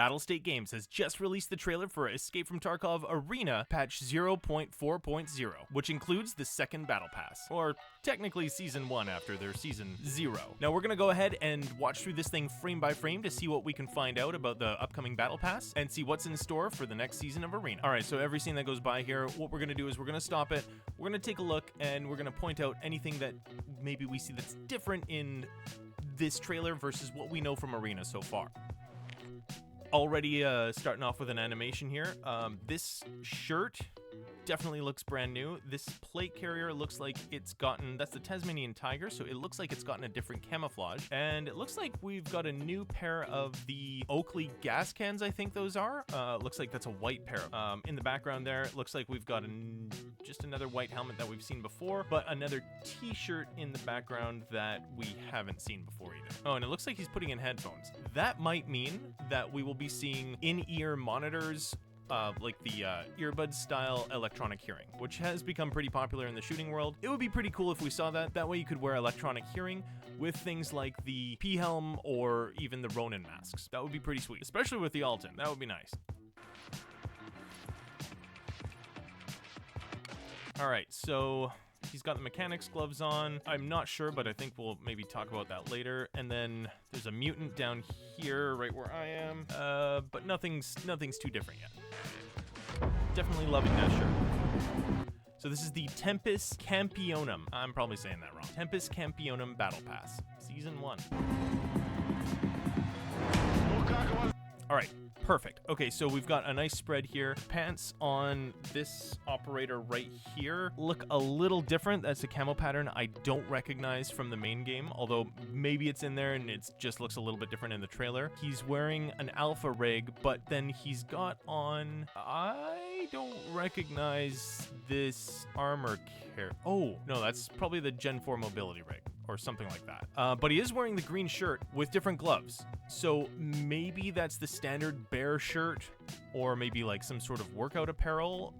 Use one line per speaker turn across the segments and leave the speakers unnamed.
Battlestate Games has just released the trailer for Escape from Tarkov Arena patch 0.4.0, which includes the second Battle Pass, or technically Season 1 after their Season 0. Now we're gonna go ahead and watch through this thing frame by frame to see what we can find out about the upcoming Battle Pass and see what's in store for the next season of Arena. Alright, so every scene that goes by here, what we're gonna do is we're gonna stop it, we're gonna take a look, and we're gonna point out anything that maybe we see that's different in this trailer versus what we know from Arena so far. Already starting off with an animation here. This shirt definitely looks brand new. This plate carrier looks like it's gotten, that's the Tasmanian tiger, so it looks like it's gotten a different camouflage. And it looks like we've got a new pair of the Oakley gas cans, I think those are. Looks like that's a white pair. In the background there, it looks like we've got just another white helmet that we've seen before, but another t-shirt in the background that we haven't seen before either. Oh, and it looks like he's putting in headphones. That might mean that we will be seeing in-ear monitors, like the earbud style electronic hearing, which has become pretty popular in the shooting world. It would be pretty cool if we saw that. That way you could wear electronic hearing with things like the P-helm or even the Ronin masks. That would be pretty sweet, especially with the Alton. That would be nice. All right, so he's got the mechanics gloves on. I'm not sure, but I think we'll maybe talk about that later. And then there's a mutant down here, right where I am. But nothing's too different yet. Definitely loving that shirt. So this is the Tempus Campionum. I'm probably saying that wrong. Tempus Campionum Battle Pass, Season 1. All right. Perfect. Okay, so we've got a nice spread here. Pants on this operator right here look a little different. That's a camo pattern I don't recognize from the main game, although maybe it's in there and it just looks a little bit different in the trailer. He's wearing an alpha rig, but then he's got on, I don't recognize this armor care. Oh, no, that's probably the Gen 4 mobility rig or something like that. But he is wearing the green shirt with different gloves. So maybe that's the standard bear shirt, or maybe like some sort of workout apparel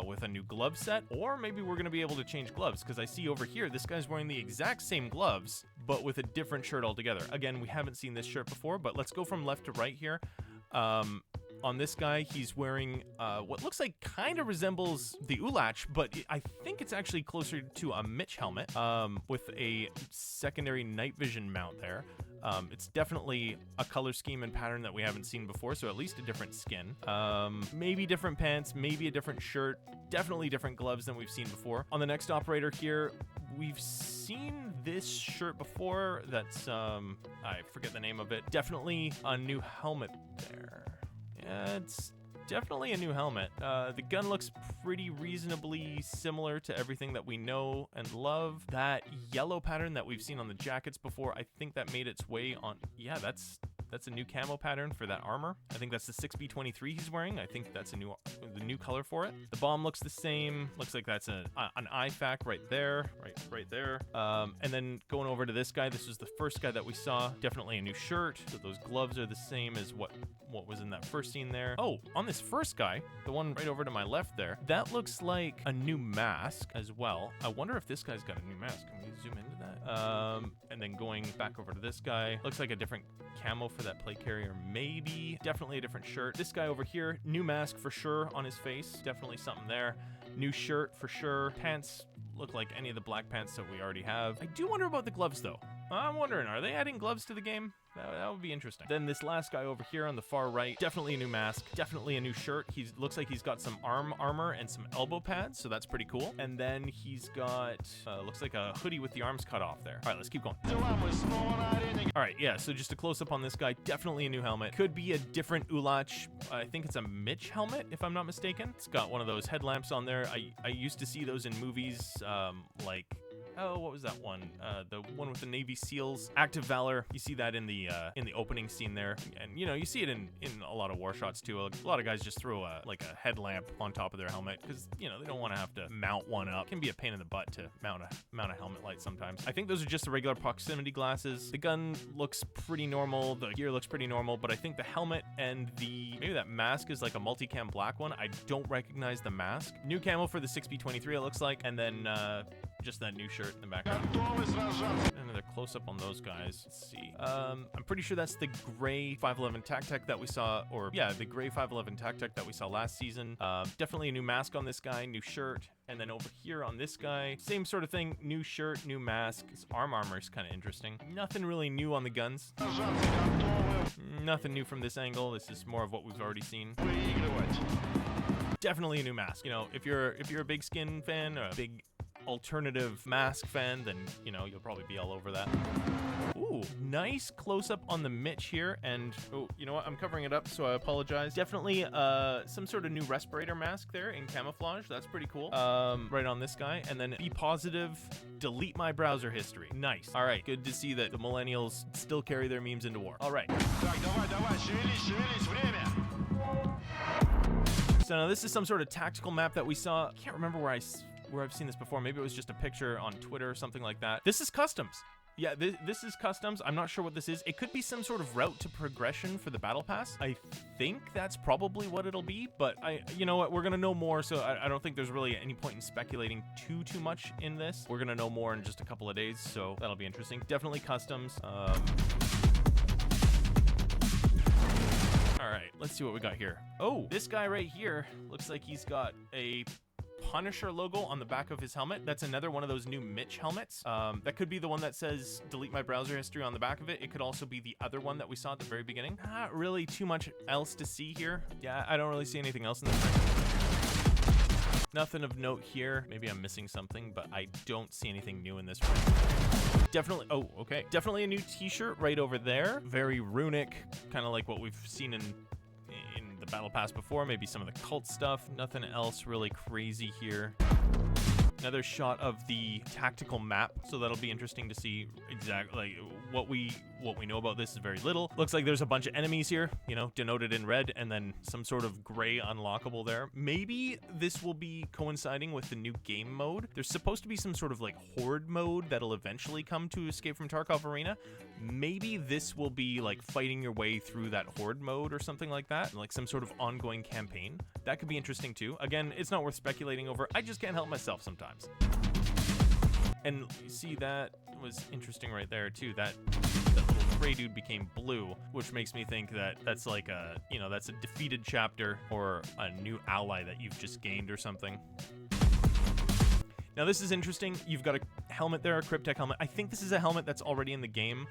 with a new glove set, or maybe we're gonna be able to change gloves, because I see over here this guy's wearing the exact same gloves but with a different shirt altogether. Again, we haven't seen this shirt before, but let's go from left to right here. On this guy, he's wearing what looks like kind of resembles the Ulach, but I think it's actually closer to a Mitch helmet with a secondary night vision mount there. It's definitely a color scheme and pattern that we haven't seen before, so at least a different skin. Maybe different pants, maybe a different shirt, definitely different gloves than we've seen before. On the next operator here, we've seen this shirt before. That's, I forget the name of it. Definitely a new helmet there. Yeah, it's definitely a new helmet. The gun looks pretty reasonably similar to everything that we know and love. That yellow pattern that we've seen on the jackets before, I think that made its way on. Yeah, that's a new camo pattern for that armor. I think that's the 6B23 he's wearing. I think that's the new color for it. The bomb looks the same. Looks like that's an IFAK right there, right there. And then going over to this guy, this was the first guy that we saw. Definitely a new shirt. So those gloves are the same as what was in that first scene there. Oh, on this first guy, the one right over to my left there, that looks like a new mask as well. I wonder if this guy's got a new mask. Can we zoom into that? And then going back over to this guy, looks like a different camo for that plate carrier, maybe. Definitely a different shirt. This guy over here, new mask for sure on his face. Definitely something there. New shirt for sure. Pants look like any of the black pants that we already have. I do wonder about the gloves though. I'm wondering, are they adding gloves to the game? That would be interesting. Then this last guy over here on the far right, definitely a new mask, definitely a new shirt. He looks like he's got some armor and some elbow pads, so that's pretty cool. And then he's got, looks like a hoodie with the arms cut off there. All right, let's keep going. All right, yeah, so just a close-up on this guy, definitely a new helmet. Could be a different Ulach. I think it's a Mitch helmet, if I'm not mistaken. It's got one of those headlamps on there. I used to see those in movies, like, oh, what was that one? The one with the Navy SEALs, Active Valor. You see that in the opening scene there, and you know you see it in a lot of war shots too. A lot of guys just throw a headlamp on top of their helmet because you know they don't want to have to mount one up. It can be a pain in the butt to mount a helmet light sometimes. I think those are just the regular proximity glasses. The gun looks pretty normal. The gear looks pretty normal, but I think the helmet and maybe that mask is like a multicam black one. I don't recognize the mask. New camo for the 6B23 it looks like, and then just that new shirt in the background. And another close-up on those guys. Let's see. I'm pretty sure that's the gray 511 Tactec that we saw, or yeah, the gray 511 Tactec that we saw last season. Definitely a new mask on this guy, new shirt. And then over here on this guy, same sort of thing, new shirt, new mask. His armor is kind of interesting. Nothing really new on the guns. Nothing new from this angle. This is more of what we've already seen. Definitely a new mask. You know, if you're a big skin fan or a big alternative mask fan, then you know you'll probably be all over that. Ooh, nice close-up on the Mitch here, and oh, you know what? I'm covering it up, so I apologize. Definitely some sort of new respirator mask there in camouflage. That's pretty cool. Right on this guy, and then be positive, delete my browser history. Nice. All right, good to see that the millennials still carry their memes into war. All right. So now this is some sort of tactical map that we saw. I can't remember where I've seen this before. Maybe it was just a picture on Twitter or something like that. This is customs. Yeah, this is customs. I'm not sure what this is. It could be some sort of route to progression for the battle pass. I think that's probably what it'll be, but you know what? We're gonna know more, so I don't think there's really any point in speculating too much in this. We're gonna know more in just a couple of days, so that'll be interesting. Definitely customs. All right, let's see what we got here. Oh, this guy right here looks like he's got a Punisher logo on the back of his helmet. That's another one of those new Mitch helmets. That could be the one that says delete my browser history on the back of it. It could also be the other one that we saw at the very beginning. Not really too much else to see here. Yeah, I don't really see anything else in this thing. Nothing of note here. Maybe I'm missing something, but I don't see anything new in this one. Definitely, oh, okay. Definitely a new t-shirt right over there. Very runic, kind of like what we've seen in the battle pass before, maybe some of the cult stuff. Nothing else really crazy here. Another shot of the tactical map, so that'll be interesting to see exactly like what we know about this is very little. Looks like there's a bunch of enemies here, you know, denoted in red, and then some sort of gray unlockable there. Maybe this will be coinciding with the new game mode. There's supposed to be some sort of like horde mode that'll eventually come to Escape from Tarkov Arena. Maybe this will be like fighting your way through that horde mode or something like that, like some sort of ongoing campaign. That could be interesting too. Again, it's not worth speculating over. I just can't help myself sometimes. And you see, that was interesting right there too. That little gray dude became blue, which makes me think that that's like a, you know, that's a defeated chapter or a new ally that you've just gained or something. Now this is interesting. You've got a helmet there, a Cryptek helmet. I think this is a helmet that's already in the game.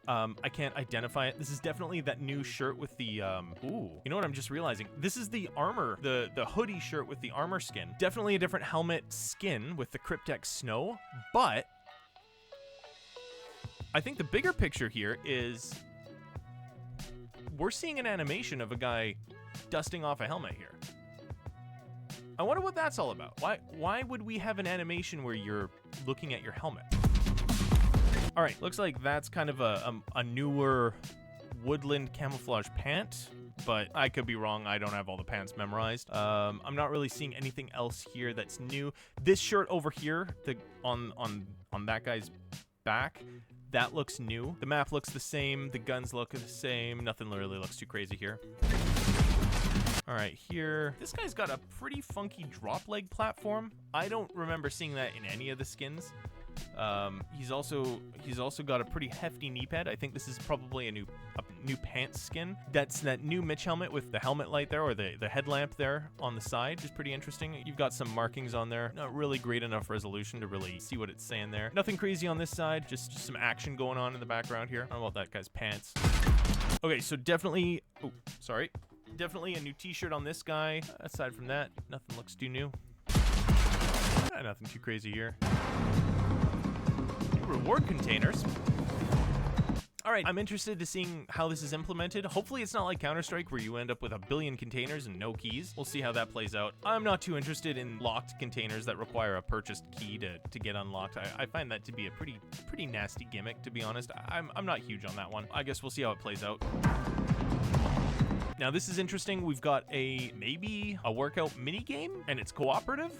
I can't identify it. This is definitely that new shirt with the, ooh, you know what I'm just realizing? This is the armor, the hoodie shirt with the armor skin. Definitely a different helmet skin with the Cryptek Snow, but I think the bigger picture here is we're seeing an animation of a guy dusting off a helmet here. I wonder what that's all about. Why would we have an animation where you're looking at your helmet? All right, looks like that's kind of a newer woodland camouflage pant, but I could be wrong. I don't have all the pants memorized. I'm not really seeing anything else here that's new. This shirt over here, on that guy's back, that looks new. The map looks the same. The guns look the same. Nothing really looks too crazy here. All right, here, this guy's got a pretty funky drop leg platform. I don't remember seeing that in any of the skins. He's also got a pretty hefty knee pad. I think this is probably a new pants skin. That's that new Mitch helmet with the helmet light there, or the headlamp there on the side, which is pretty interesting. You've got some markings on there. Not really great enough resolution to really see what it's saying there. Nothing crazy on this side, just some action going on in the background here. I don't know about that guy's pants. Okay, so definitely, oh, sorry. Definitely a new t-shirt on this guy. Aside from that, nothing looks too new. Nothing too crazy here. Reward containers. All right, I'm interested to seeing how this is implemented. Hopefully it's not like Counter-Strike where you end up with a billion containers and no keys. We'll see how that plays out. I'm not too interested in locked containers that require a purchased key to get unlocked. I find that to be a pretty nasty gimmick, to be honest. I'm not huge on that one. I guess we'll see how it plays out. Now this is interesting. We've got maybe a workout mini game, and it's cooperative.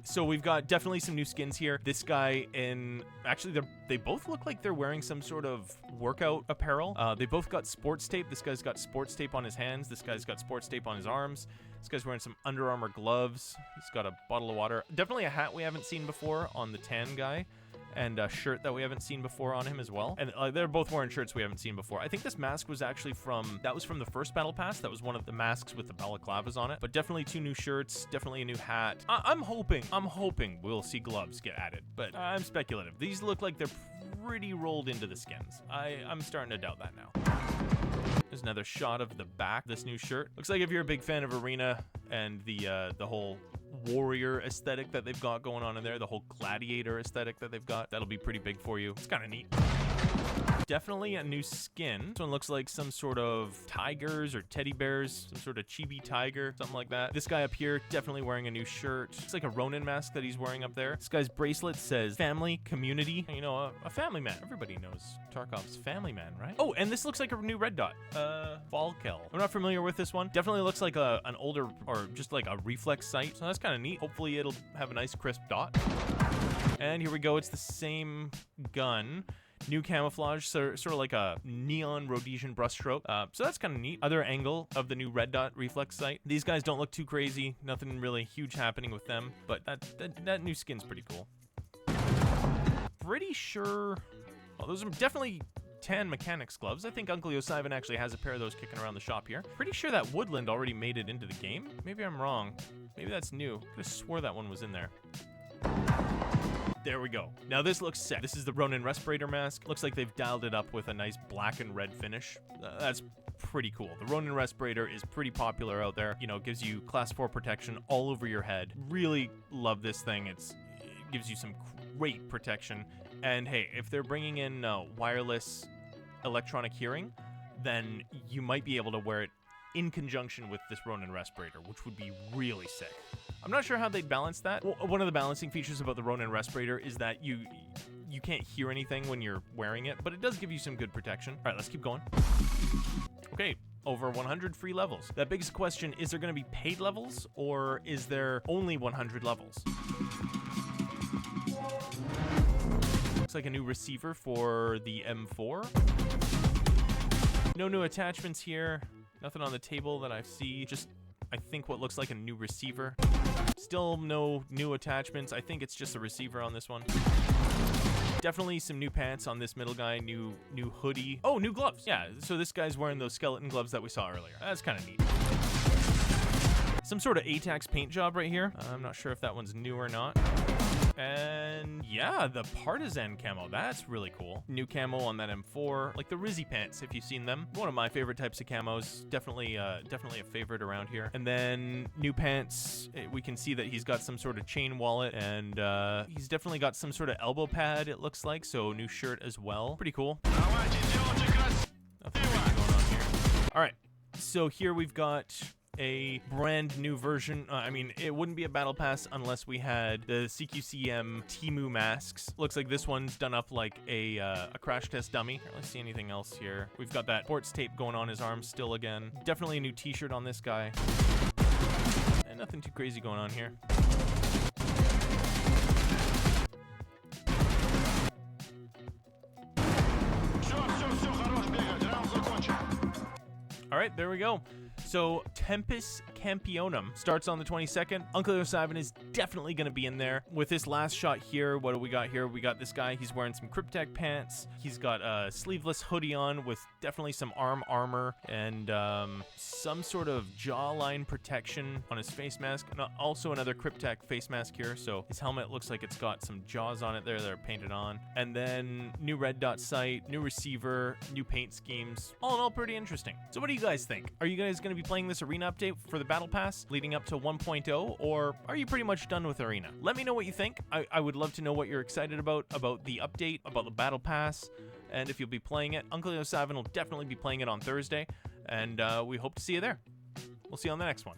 So we've got definitely some new skins here. This guy actually they both look like they're wearing some sort of workout apparel. They both got sports tape. This guy's got sports tape on his hands. This guy's got sports tape on his arms. This guy's wearing some Under Armour gloves. He's got a bottle of water. Definitely a hat we haven't seen before on the tan guy. and a shirt that we haven't seen before on him as well. And they're both wearing shirts we haven't seen before. I think this mask was actually from the first Battle Pass. That was one of the masks with the balaclavas on it. But definitely 2 new shirts, definitely a new hat. I'm hoping we'll see gloves get added, but I'm speculative. These look like they're pretty rolled into the skins. I'm starting to doubt that now. There's another shot of the back of this new shirt. Looks like if you're a big fan of Arena and the whole warrior aesthetic that they've got going on in there, the whole gladiator aesthetic that they've got, that'll be pretty big for you. It's kind of neat. Definitely a new skin. This one looks like some sort of tigers or teddy bears, some sort of chibi tiger, something like that. This guy up here, definitely wearing a new shirt. It's like a Ronin mask that he's wearing up there. This guy's bracelet says family, community. You know, a family man. Everybody knows Tarkov's family man, right? Oh, and this looks like a new red dot. Falkel. I'm not familiar with this one. Definitely looks like an older, or just like a reflex sight. So that's kind of neat. Hopefully it'll have a nice crisp dot. And here we go. It's the same gun. New camouflage, so sort of like a neon Rhodesian brushstroke. So that's kind of neat. Other angle of the new red dot reflex sight. These guys don't look too crazy. Nothing really huge happening with them, but that new skin's pretty cool. Pretty sure... Well, those are definitely tan mechanics gloves. I think Uncle Josivan actually has a pair of those kicking around the shop here. Pretty sure that woodland already made it into the game. Maybe I'm wrong. Maybe that's new. I could have swore that one was in there. There we go. Now this looks sick. This is the Ronin respirator mask. Looks like they've dialed it up with a nice black and red finish. That's pretty cool. The Ronin respirator is pretty popular out there. You know, gives you class 4 protection all over your head. Really love this thing. It gives you some great protection. And hey, if they're bringing in wireless electronic hearing, then you might be able to wear it in conjunction with this Ronin respirator, which would be really sick. I'm not sure how they'd balance that. Well, one of the balancing features about the Ronin respirator is that you can't hear anything when you're wearing it, but it does give you some good protection. All right, let's keep going. Okay, over 100 free levels. That begs the question, is there going to be paid levels, or is there only 100 levels? Looks like a new receiver for the M4. No new attachments here. Nothing on the table that I see. Just, I think, what looks like a new receiver. Still no new attachments. I think it's just a receiver on this one. Definitely some new pants on this middle guy. New hoodie. Oh, new gloves. Yeah, so this guy's wearing those skeleton gloves that we saw earlier. That's kind of neat. Some sort of ATAX paint job right here. I'm not sure if that one's new or not. And yeah, the partisan camo, that's really cool. New camo on that M4, like the Rizzy pants, if you've seen them. One of my favorite types of camos, definitely a favorite around here. And then new pants, we can see that he's got some sort of chain wallet, and he's definitely got some sort of elbow pad, it looks like, so new shirt as well. Pretty cool. Nothing crazy going on here. All right, so here we've got a brand new version. I mean, it wouldn't be a battle pass unless we had the CQCM Temu masks. Looks like this one's done up like a crash test dummy. Can't really see anything else here. We've got that sports tape going on his arm still again. Definitely a new t-shirt on this guy. And nothing too crazy going on here. All right, there we go. So Tempus Campionum starts on the 22nd. Uncle Josivan is definitely going to be in there. With this last shot here, what do we got here? We got this guy. He's wearing some Cryptek pants. He's got a sleeveless hoodie on with definitely some armor and some sort of jawline protection on his face mask. And also another Cryptek face mask here. So his helmet looks like it's got some jaws on it there that are painted on. And then new red dot sight, new receiver, new paint schemes. All in all, pretty interesting. So what do you guys think? Are you guys going to be playing this Arena update for the Battle Pass leading up to 1.0, or are you pretty much done with Arena? Let me know what you think. I would love to know what you're excited about the update, about the Battle Pass, and if you'll be playing it. Uncle Josivan will definitely be playing it on Thursday, and we hope to see you there. We'll see you on the next one.